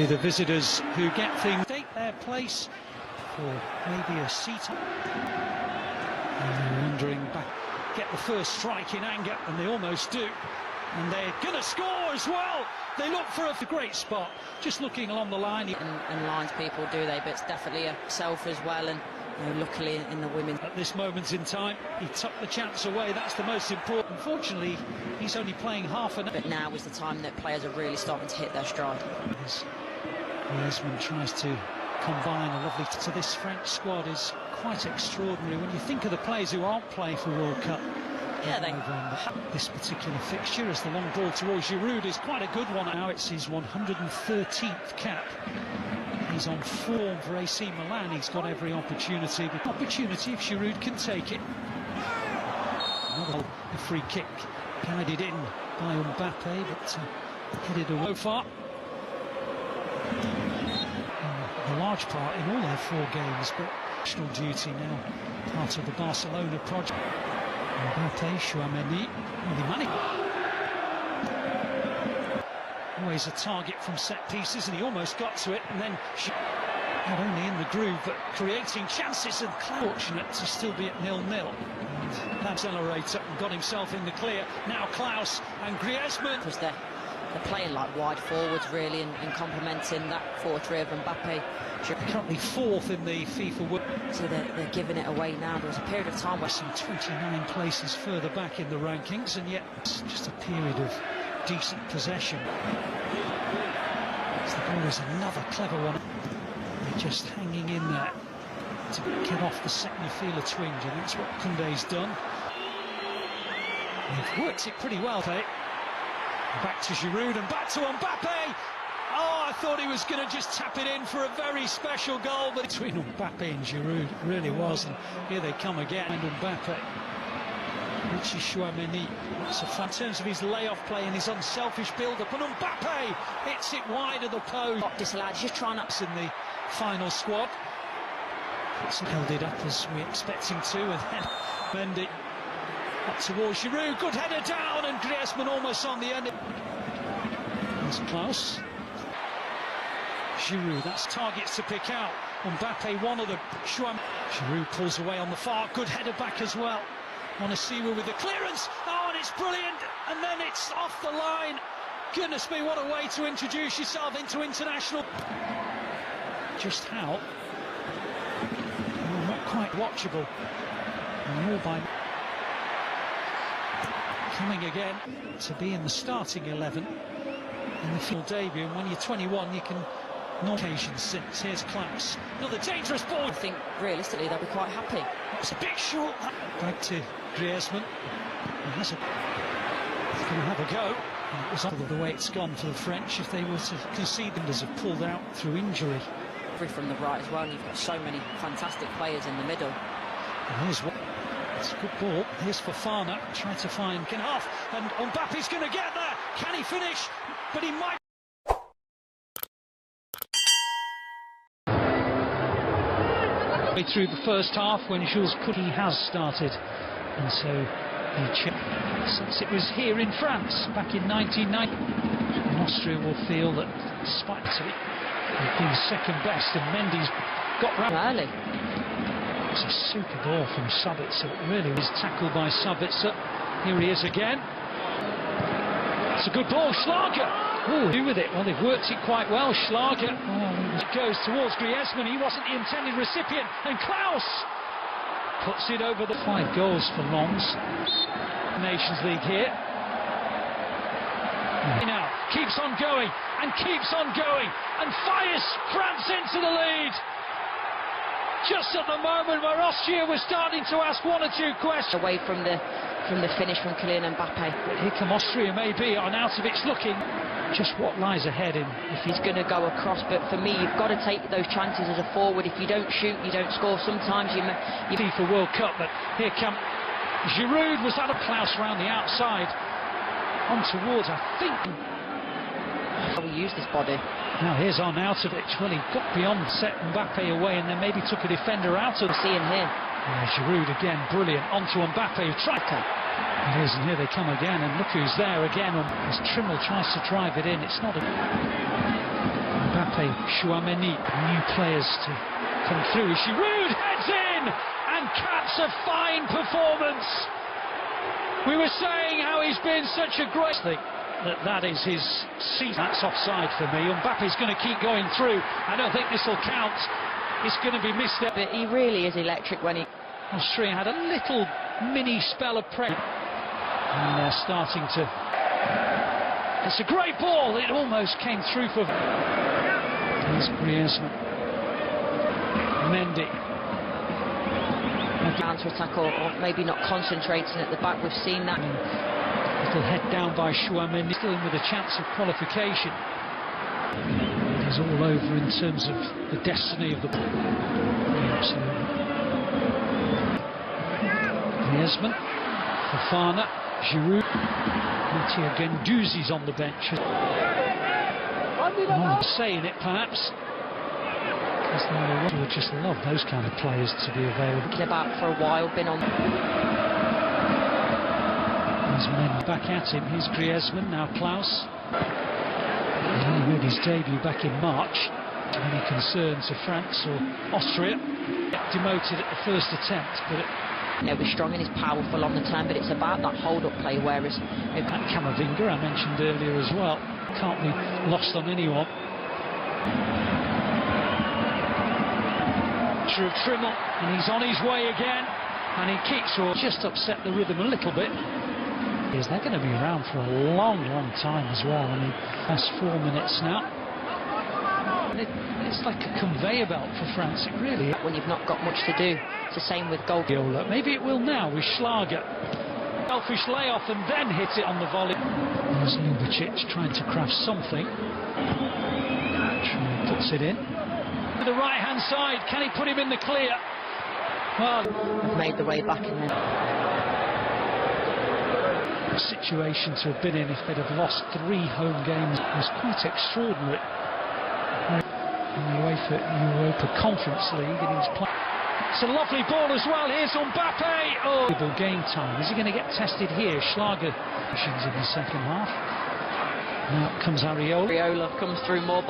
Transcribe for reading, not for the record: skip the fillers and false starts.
Be the visitors who get things, take their place for maybe a seat. And they're wondering back, get the first strike in anger, and they almost do. And they're going to score as well. They look for a great spot, just looking along the line. And lines people do they, but it's definitely a self as well, and luckily in the women. At this moment in time, he took the chance away. That's the most important. Unfortunately, he's only playing half an hour. But now is the time that players are really starting to hit their stride. Griezmann tries to combine a lovely. So this French squad is quite extraordinary when you think of the players who aren't playing for World Cup. Yeah, they. This particular fixture, as the long ball towards Giroud, is quite a good one. Now it's his 113th cap. He's on form for AC Milan. He's got every opportunity. The opportunity if Giroud can take it. Another free kick guided in by Mbappe, but headed away so far. A large part in all their 4 games, but national duty now part of the Barcelona project. Mbappe, Chouameni, always a target from set pieces, and he almost got to it, and then not only in the groove but creating chances, and fortunate to still be at 0-0. And that accelerator and got himself in the clear. Now Klaus and Griezmann. Because they're playing like wide forwards really, and complementing that 4-3 of Mbappe. Currently 4th in the FIFA World. So they're giving it away now. There was a period of time where some 29 places further back in the rankings, and yet it's just a period of decent possession. So the ball is another clever one. They're just hanging in there to get off the second. You feel a twinge, and that's what Koundé's done. They've worked it pretty well, eh? Back to Giroud and back to Mbappe. Oh, I thought he was going to just tap it in for a very special goal, but between Mbappe and Giroud, it really was. And here they come again. And Mbappe, Richie Chouameni. So in terms of his layoff play and his unselfish build-up, and Mbappe hits it wide of the post. Not disallowed, just trying up in the final squad. Held it up as we expect him to, and then Mendy up towards Giroud. Good header down, and Griezmann almost on the end. There's Klaus. Giroud, that's targets to pick out. Mbappe, one of the Giroud pulls away on the far. Good header back as well. Onisiwa with the clearance. Oh, and it's brilliant. And then it's off the line. Goodness me, what a way to introduce yourself into international. Just how? Oh, not quite watchable. More by coming again to be in the starting 11 in the field debut. And when you're 21, you can. No occasion since. Here's Klaus. Another dangerous ball. I think realistically they'll be quite happy. It's a bit short. Back to Griezmann. He's going to have a go. And it was on the way it's gone for the French. If they were to concede, them as have pulled out through injury. From the right as well, and you've got so many fantastic players in the middle. And here's what. It's a good ball. Here's Farzana trying to find half, and Mbappe's going to get there. Can he finish? But he might. Through the first half, when Jules Koundé has started, and so he checked since it was here in France back in 1990. And Austria will feel that despite it, they've been second best, and Mendy's got round early. It's a super ball from Sabitzer. It really is tackled by Sabitzer. Here he is again. It's a good ball, Schlager. Oh, do with it. Well, they've worked it quite well, Schlager. It goes towards Griezmann. He wasn't the intended recipient, and Klaus puts it over the 5 goals for Lens. Nations League here. Now keeps on going and keeps on going and fires France into the lead. Just at the moment where Austria was starting to ask 1 or 2 questions. Away from the finish from Kylian Mbappe. But here come Austria, maybe, and out of it's looking. Just what lies ahead in. If he's going to go across, but for me, you've got to take those chances as a forward. If you don't shoot, you don't score. Sometimes you FIFA World Cup, but here come Giroud. Was that a Klaus round the outside? On towards, I think. How we use this body. Now here's Arnautovic. Well, he got beyond, set Mbappe away, and then maybe took a defender out of. Seeing here. Yeah, Giroud again, brilliant. Onto Mbappe, who tried to. It is, and here they come again, and look who's there again. As Trimmel tries to drive it in, it's not a. Mbappe Mbappe, Chouameni, new players to come through. Giroud heads in and caps a fine performance. We were saying how he's been such a great thing. That is his seat. That's offside for me. Mbappe's going to keep going through. I don't think this will count. It's going to be missed. But he really is electric when he... Austria had a little mini spell of pressure. And they're starting to... It's a great ball. It almost came through for... Here's Griezmann. Mendy. Counter-attack or maybe not concentrating at the back. We've seen that. Little head down by Chouameni, still in with a chance of qualification. It is all over in terms of the destiny of the... Yeah, absolutely. Griezmann, Farzana, Giroud, Mattia Guendouzi's on the bench. I'm saying it perhaps, because they would just love those kind of players to be available. Thinking about for a while, been on... There's men back at him. Here's Griezmann, now Klaus. He only made his debut back in March. Any concerns of France or Austria? Demoted at the first attempt, but... He's strong and he's powerful on the turn, but it's about that hold-up play, whereas... That Camavinga I mentioned earlier as well. Can't be lost on anyone. Trimmel, and he's on his way again. And he keeps just upset the rhythm a little bit. They're going to be around for a long, long time as well. I mean, that's 4 minutes now. It's like a conveyor belt for France, it really is. When you've not got much to do. It's the same with goal. Maybe it will now with Schlager. Selfish layoff and then hit it on the volley. There's Ljubicic trying to craft something. Puts it in. To the right-hand side, can he put him in the clear? Well, they've made the way back in there. Situation to have been in if they'd have lost 3 home games was quite extraordinary. In the Europa Conference League, and he's playing. It's a lovely ball as well. Here's Mbappe. Oh, game time. Is he going to get tested here? Schlager in the second half. Now comes Areola. Areola comes through more.